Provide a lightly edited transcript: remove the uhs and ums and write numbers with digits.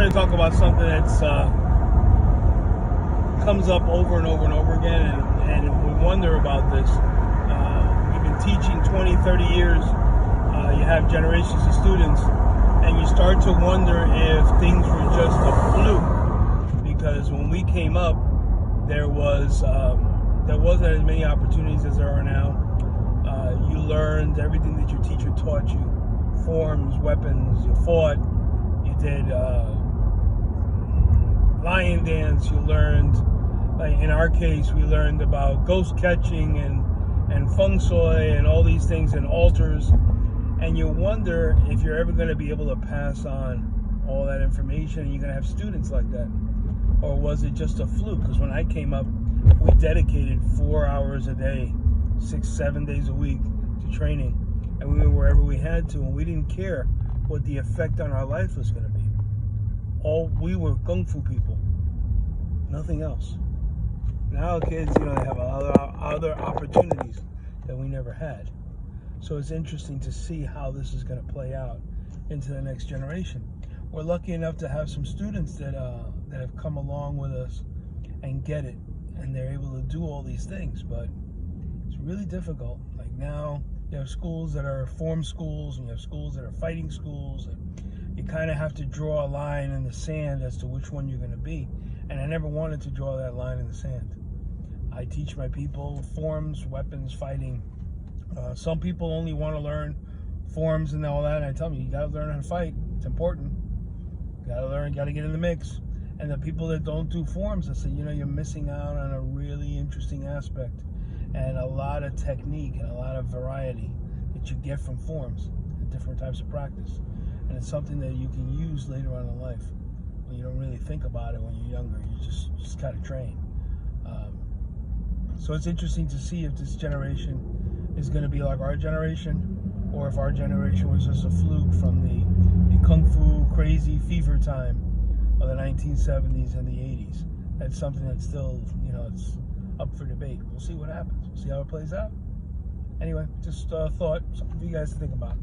to talk about something that's comes up over and over and over again, and we wonder about this. We've been teaching 20, 30 years. You have generations of students, and you start to wonder if things were just a fluke. Because when we came up, there wasn't as many opportunities as there are now. You learned everything that your teacher taught you: forms, weapons. You fought. You did lion dance. You learned, like in our case, we learned about ghost catching and Feng Shui and all these things and altars. And you wonder if you're ever going to be able to pass on all that information, and you're going to have students like that. Or was it just a fluke? Because when I came up, we dedicated 4 hours a day, 6, 7 days a week to training. And we went wherever we had to, and we didn't care what the effect on our life was going to be. We were Kung Fu people, nothing else. Now kids, they have other opportunities that we never had. So it's interesting to see how this is going to play out into the next generation. We're lucky enough to have some students that have come along with us and get it, and they're able to do all these things, but it's really difficult. Like now, you have schools that are form schools, and you have schools that are fighting schools, and you kind of have to draw a line in the sand as to which one you're going to be. And I never wanted to draw that line in the sand. I teach my people forms, weapons, fighting. Some people only want to learn forms and all that, and I tell them, you got to learn how to fight. It's important. You got to learn, got to get in the mix. And the people that don't do forms, I say, you're missing out on a really interesting aspect and a lot of technique and a lot of variety that you get from forms and different types of practice. And it's something that you can use later on in life when you don't really think about it when you're younger. You just kind of train. So it's interesting to see if this generation is going to be like our generation, or if our generation was just a fluke from the Kung Fu crazy fever time of the 1970s and the 80s. That's something that's still, it's up for debate. We'll see what happens. We'll see how it plays out. Anyway, just thought, something for you guys to think about.